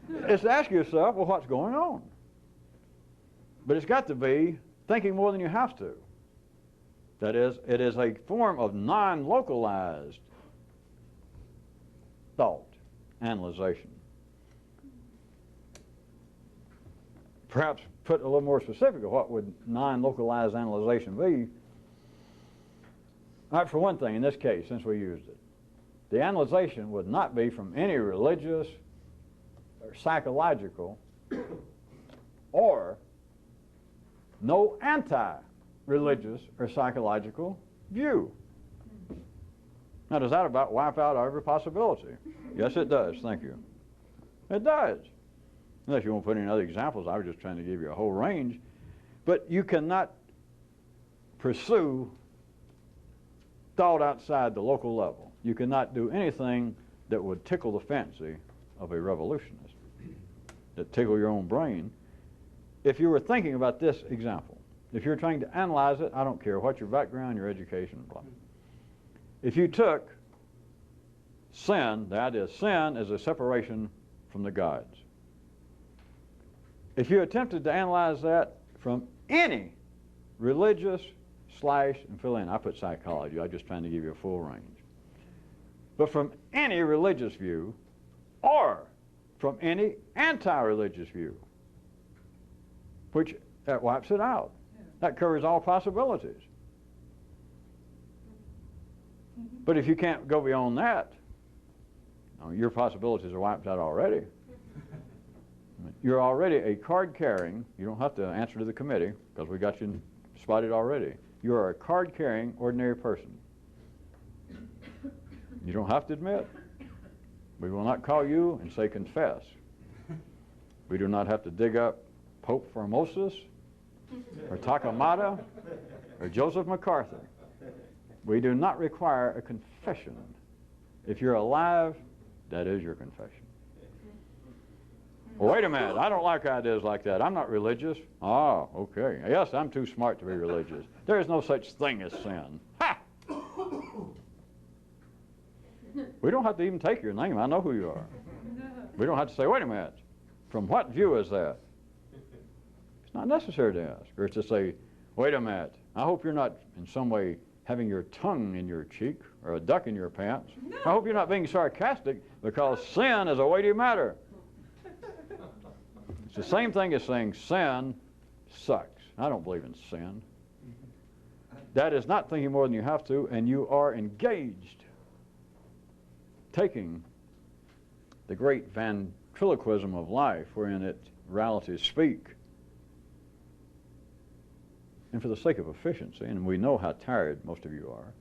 It's to ask yourself, well, what's going on? But it's got to be thinking more than you have to. That is, it is a form of non-localized thought, analyzation. Perhaps put a little more specific of what would non-localized analyzation be. All right, for one thing, in this case, since we used it, the analyzation would not be from any religious or psychological or no anti-religious or psychological view. Now, does that about wipe out every possibility? Yes, it does. Thank you. It does. Unless you want to put in other examples, I was just trying to give you a whole range. But you cannot pursue thought outside the local level. You cannot do anything that would tickle the fancy of a revolutionist, that tickle your own brain. If you were thinking about this example, if you're trying to analyze it, I don't care what your background, your education, blah. If you took sin, the idea of sin as a separation from the gods. If you attempted to analyze that from any religious / and fill in, I put psychology, I'm just trying to give you a full range. But from any religious view or from any anti-religious view, which that wipes it out. That covers all possibilities. But if you can't go beyond that, your possibilities are wiped out already. You're already a card-carrying, you don't have to answer to the committee because we got you spotted already. You are a card-carrying ordinary person. You don't have to admit. We will not call you and say confess. We do not have to dig up Pope Formosus or Takamata or Joseph MacArthur. We do not require a confession. If you're alive, that is your confession. Well, wait a minute, I don't like ideas like that. I'm not religious. Oh, okay. Yes, I'm too smart to be religious. There is no such thing as sin. Ha! We don't have to even take your name. I know who you are. We don't have to say, wait a minute, from what view is that? It's not necessary to ask. Or it's to say, wait a minute, I hope you're not in some way having your tongue in your cheek or a duck in your pants. I hope you're not being sarcastic because sin is a weighty matter. It's the same thing as saying sin sucks. I don't believe in sin. That is not thinking more than you have to, and you are engaged taking the great ventriloquism of life wherein its realities speak. And for the sake of efficiency, and we know how tired most of you are,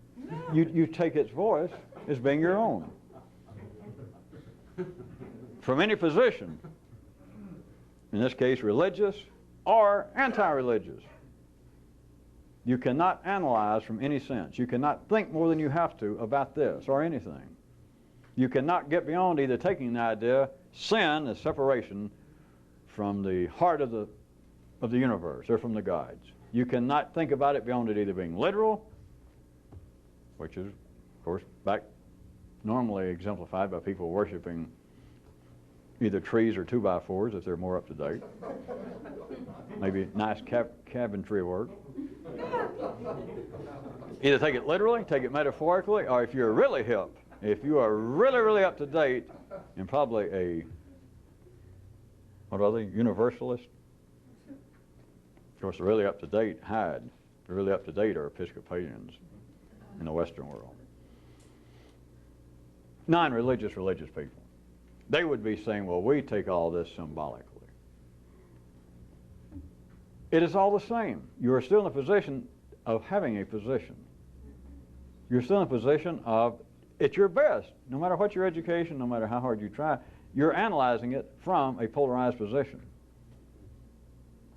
you take its voice as being your own. From any position, in this case religious or anti-religious. You cannot analyze from any sense. You cannot think more than you have to about this or anything. You cannot get beyond either taking the idea, sin is separation from the heart of the universe or from the gods. You cannot think about it beyond it either being literal, which is, of course, back normally exemplified by people worshiping either trees or 2x4s if they're more up to date. Maybe nice cabinetry work. Either take it literally, take it metaphorically, or if you're really hip, if you are really, really up to date, and probably a, what are they, universalist? Of course, the really up-to-date hide. The really up-to-date are Episcopalians in the Western world. Non-religious, religious people. They would be saying, well, we take all this symbolically. It is all the same. You are still in a position of having a position. You're still in a position of, it's your best. No matter what your education, no matter how hard you try, you're analyzing it from a polarized position.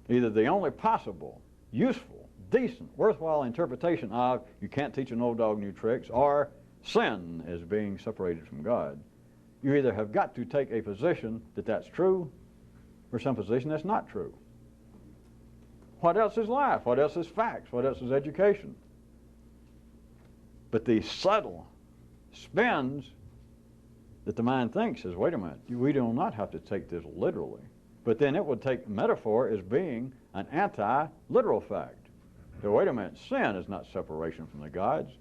Either the only possible, useful, decent, worthwhile interpretation of you can't teach an old dog new tricks, or sin is being separated from God. You either have got to take a position that that's true, or some position that's not true. What else is life? What else is facts? What else is education? But the subtle spins that the mind thinks is, wait a minute, we do not have to take this literally. But then it would take metaphor as being an anti-literal fact. So wait a minute, sin is not separation from the gods.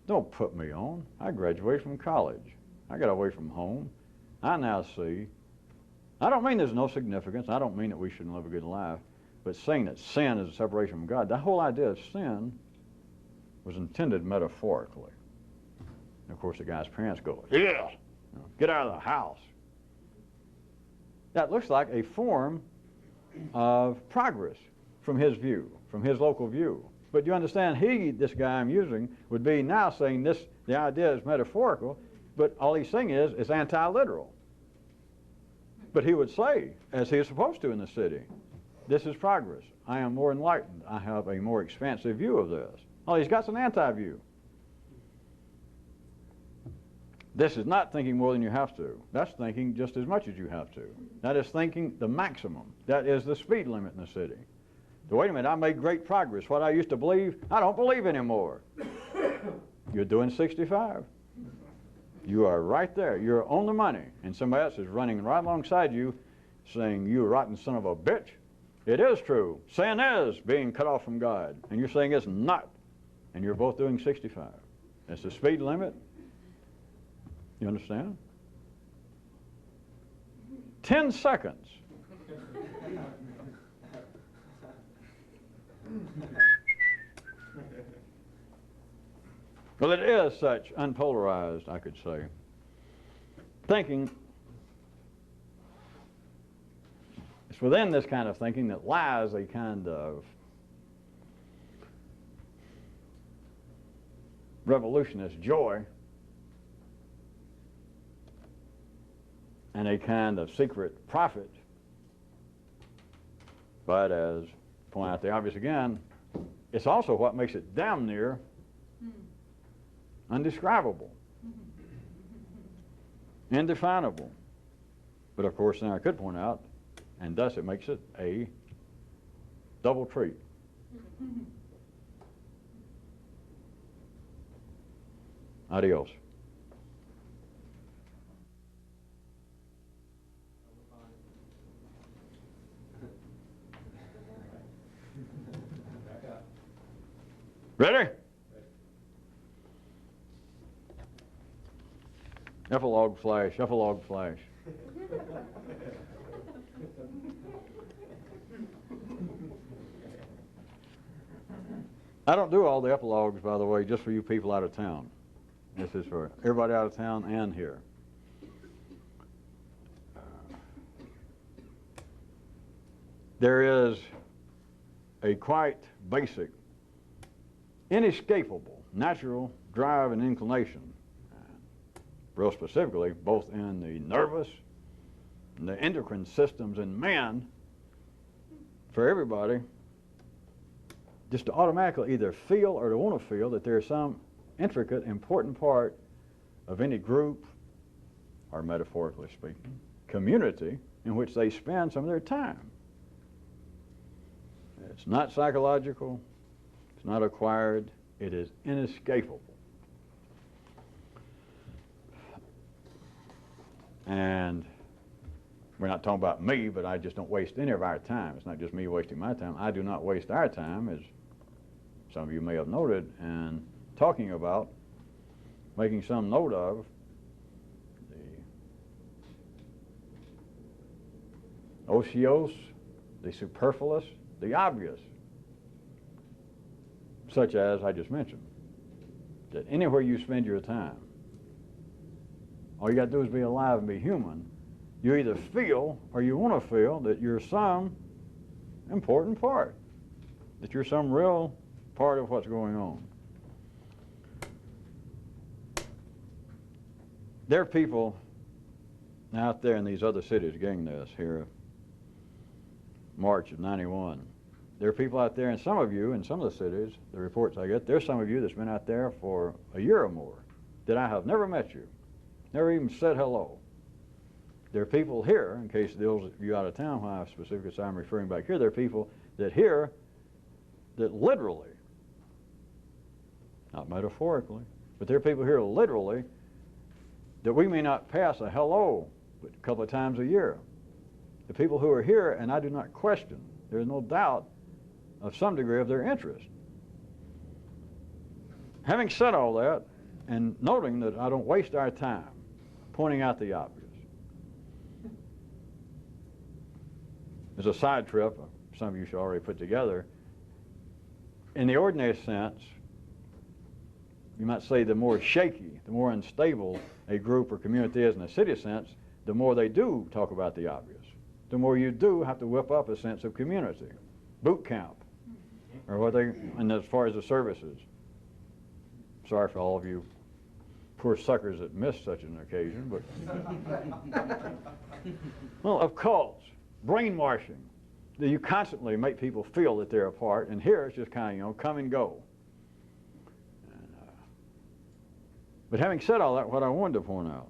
Don't put me on. I graduated from college. I got away from home. I now see. I don't mean there's no significance. I don't mean that we shouldn't live a good life. But saying that sin is a separation from God, the whole idea of sin was intended metaphorically. And of course, the guy's parents go, yeah, get out of the house. That looks like a form of progress from his view, from his local view. But you understand, this guy I'm using, would be now saying this, the idea is metaphorical, but all he's saying is it's anti-literal. But he would say, as he is supposed to in the city, this is progress. I am more enlightened. I have a more expansive view of this. Oh, he's got some anti-view. This is not thinking more than you have to. That's thinking just as much as you have to. That is thinking the maximum. That is the speed limit in the city. So wait a minute, I made great progress. What I used to believe, I don't believe anymore. You're doing 65. You are right there. You're on the money. And somebody else is running right alongside you saying, you rotten son of a bitch. It is true. Sin is being cut off from God. And you're saying it's not. And you're both doing 65. That's the speed limit. You understand? 10 seconds. Well, it is such unpolarized, I could say. Thinking, it's within this kind of thinking that lies a kind of revolutionist joy and a kind of secret profit. But as point out the obvious again, it's also what makes it damn near undescribable, indefinable. But of course, now I could point out, and thus it makes it a double treat. Adios. Ready? Epilogue flash, epilogue flash. I don't do all the epilogues, by the way, just for you people out of town. This is for everybody out of town and here. There is a quite basic, inescapable, natural drive and inclination, real specifically, both in the nervous and the endocrine systems in man, for everybody, just to automatically either feel or to want to feel that there's some intricate, important part of any group, or metaphorically speaking, community in which they spend some of their time. It's not psychological, it's not acquired, it is inescapable. And we're not talking about me, but I just don't waste any of our time. It's not just me wasting my time. I do not waste our time, as some of you may have noted, and talking about, making some note of, the osios, the superfluous, the obvious, such as I just mentioned, that anywhere you spend your time, all you got to do is be alive and be human. You either feel or you want to feel that you're some important part, that you're some real part of what's going on. There are people out there in these other cities getting this here, March of '91. There are people out there, and some of you in some of the cities, the reports I get, there's some of you that's been out there for a year or more that I have never met you, never even said hello. There are people here, in case those of you out of town, when I specifically say I'm referring back here, there are people that here that literally, not metaphorically, but there are people here literally that we may not pass a hello but a couple of times a year. The people who are here, and I do not question, there is no doubt of some degree of their interest. Having said all that, and noting that I don't waste our time pointing out the obvious, as a side trip, some of you should already put together, in the ordinary sense, you might say the more shaky, the more unstable a group or community is in a city sense, the more they do talk about the obvious. The more you do have to whip up a sense of community. Boot camp, or what they, and as far as the services. Sorry for all of you poor suckers that missed such an occasion, but well, of cults, brainwashing, that you constantly make people feel that they're a part, and here it's just kind of, come and go. But having said all that, what I wanted to point out,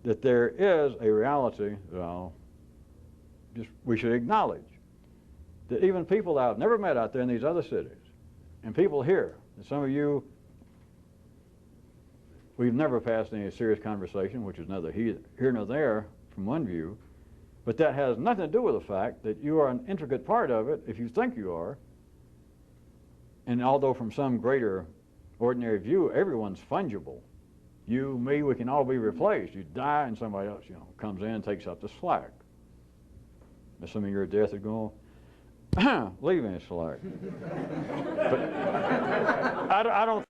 that there is a reality that we should acknowledge, that even people that I've never met out there in these other cities, and people here, and some of you, we've never passed any serious conversation, which is neither here nor there from one view, but that has nothing to do with the fact that you are an intricate part of it if you think you are. And although from some greater ordinary view, everyone's fungible. You, me, we can all be replaced. You die and somebody else, comes in and takes up the slack. Assuming your death is going, leave any slack. But I don't